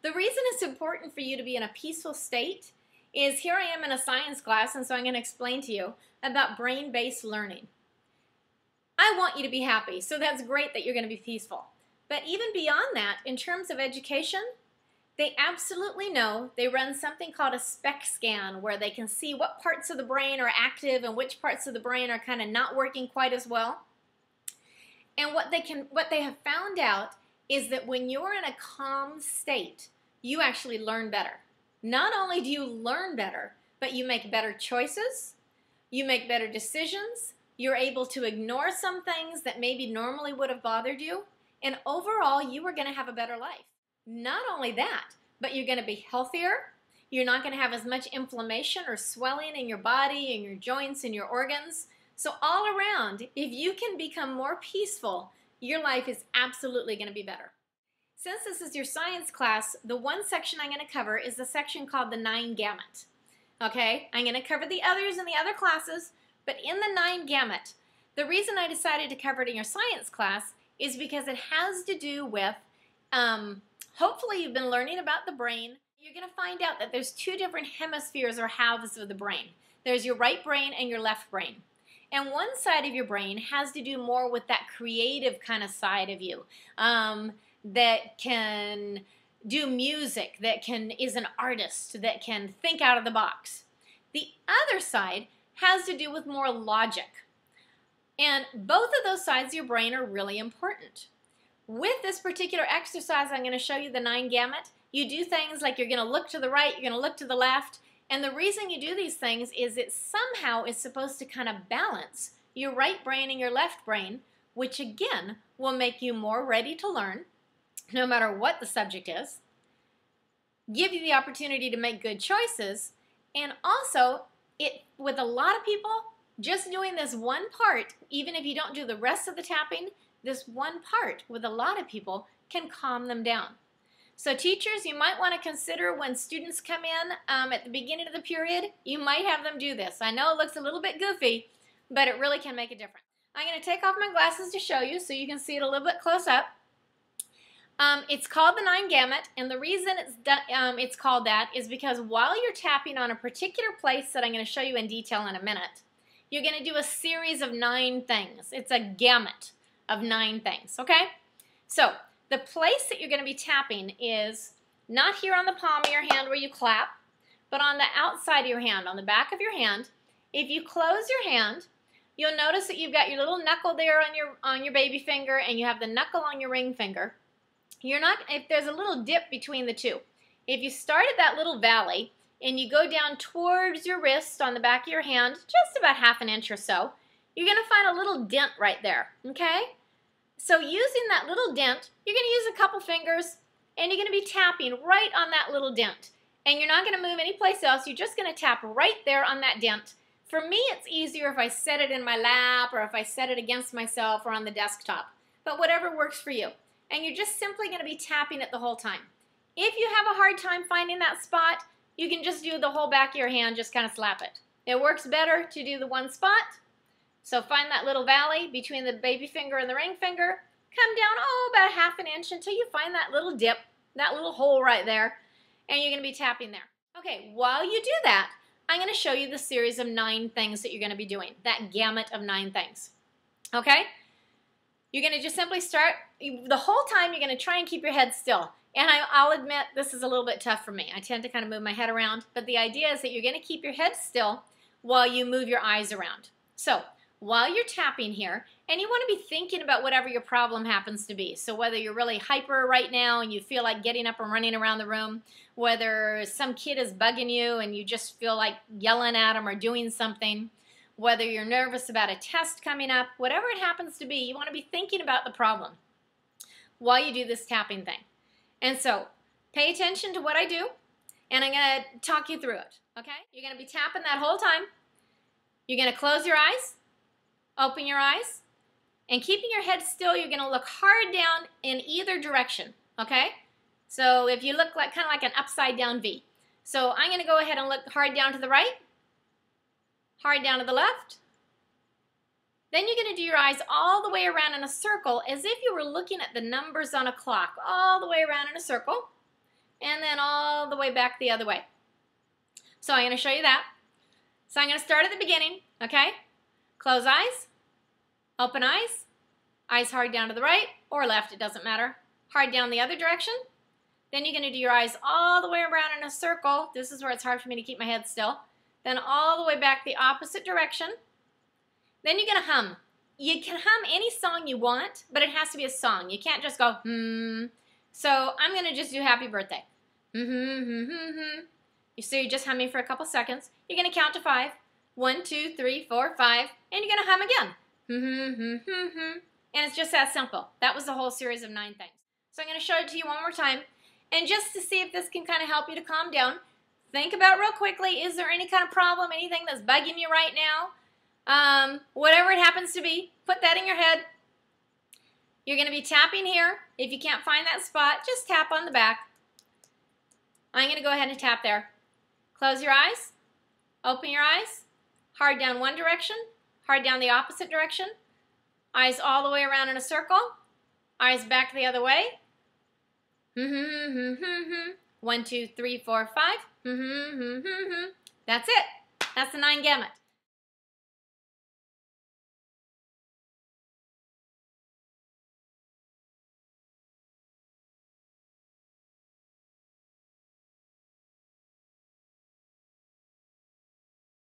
The reason it's important for you to be in a peaceful state is here I am in a science class, and so I'm going to explain to you about brain-based learning. I want you to be happy, so that's great that you're going to be peaceful. But even beyond that, in terms of education, they absolutely know. They run something called a SPECT scan where they can see what parts of the brain are active and which parts of the brain are kind of not working quite as well. And what they have found out is that when you're in a calm state, you actually learn better. Not only do you learn better, but you make better choices, you make better decisions, you're able to ignore some things that maybe normally would have bothered you, and overall you are going to have a better life. Not only that, but you're going to be healthier, you're not going to have as much inflammation or swelling in your body and your joints and your organs. So all around, if you can become more peaceful, your life is absolutely going to be better. Since this is your science class, the one section I'm going to cover is the section called the 9 Gamut. Okay, I'm going to cover the others in the other classes, but in the 9 Gamut, the reason I decided to cover it in your science class is because it has to do with, hopefully you've been learning about the brain. You're going to find out that there's 2 different hemispheres or halves of the brain. There's your right brain and your left brain. And one side of your brain has to do more with that creative kind of side of you. That can do music, that is an artist, that can think out of the box. The other side has to do with more logic. And both of those sides of your brain are really important. With this particular exercise, I'm going to show you the 9 Gamut. You do things like you're going to look to the right, you're going to look to the left. And the reason you do these things is it somehow is supposed to kind of balance your right brain and your left brain, which again will make you more ready to learn, no matter what the subject is, give you the opportunity to make good choices, and also, with a lot of people, just doing this one part, even if you don't do the rest of the tapping, this one part with a lot of people can calm them down. So teachers, you might want to consider when students come in at the beginning of the period, you might have them do this. I know it looks a little bit goofy, but it really can make a difference. I'm going to take off my glasses to show you so you can see it a little bit close up. It's called the 9 Gamut, and the reason it's called that is because while you're tapping on a particular place that I'm going to show you in detail in a minute, you're going to do a series of 9 things. It's a gamut of 9 things, okay? So the place that you're going to be tapping is not here on the palm of your hand where you clap, but on the outside of your hand, on the back of your hand. If you close your hand, you'll notice that you've got your little knuckle there on your baby finger, and you have the knuckle on your ring finger. If there's a little dip between the two. If you start at that little valley and you go down towards your wrist on the back of your hand, just about ½ an inch or so, you're going to find a little dent right there, okay? So using that little dent, you're going to use a couple fingers and you're going to be tapping right on that little dent. And you're not going to move anyplace else, you're just going to tap right there on that dent. For me, it's easier if I set it in my lap or if I set it against myself or on the desktop, but whatever works for you. And you're just simply going to be tapping it the whole time. If you have a hard time finding that spot, you can just do the whole back of your hand, just kind of slap it. It works better to do the one spot. So find that little valley between the baby finger and the ring finger. Come down, about ½ an inch until you find that little dip, that little hole right there, and you're going to be tapping there. Okay, while you do that, I'm going to show you the series of 9 things that you're going to be doing, that gamut of 9 things. Okay? You're going to just simply start, the whole time you're going to try and keep your head still. And I'll admit this is a little bit tough for me. I tend to kind of move my head around, but the idea is that you're going to keep your head still while you move your eyes around. So while you're tapping here, and you want to be thinking about whatever your problem happens to be. So whether you're really hyper right now and you feel like getting up and running around the room, whether some kid is bugging you and you just feel like yelling at them or doing something, whether you're nervous about a test coming up, whatever it happens to be, you want to be thinking about the problem while you do this tapping thing. And so pay attention to what I do, and I'm going to talk you through it, okay? You're going to be tapping that whole time. You're going to close your eyes, open your eyes, and keeping your head still, you're going to look hard down in either direction, okay? So if you look like kind of like an upside down V. So I'm going to go ahead and look hard down to the right, hard down to the left. Then you're going to do your eyes all the way around in a circle as if you were looking at the numbers on a clock, all the way around in a circle. And and then all the way back the other way. So I'm going to show you that. So I'm going to start at the beginning, okay? Close eyes, open eyes, eyes hard down to the right or left, it doesn't matter. Hard down the other direction. Then you're going to do your eyes all the way around in a circle. This is where it's hard for me to keep my head still. Then all the way back the opposite direction. Then you're going to hum. You can hum any song you want, but it has to be a song. You can't just go, So I'm going to just do Happy Birthday. So you're just humming for a couple seconds. You're going to count to 5. 1, 2, 3, 4, 5. And you're going to hum again. And it's just that simple. That was the whole series of 9 things. So I'm going to show it to you one more time. And just to see if this can kind of help you to calm down, think about real quickly, is there any kind of problem, anything that's bugging you right now? Whatever it happens to be, put that in your head. You're going to be tapping here. If you can't find that spot, just tap on the back. I'm going to go ahead and tap there. Close your eyes. Open your eyes. Hard down one direction. Hard down the opposite direction. Eyes all the way around in a circle. Eyes back the other way. 1, 2, 3, 4, 5. That's it. That's the 9 gamut.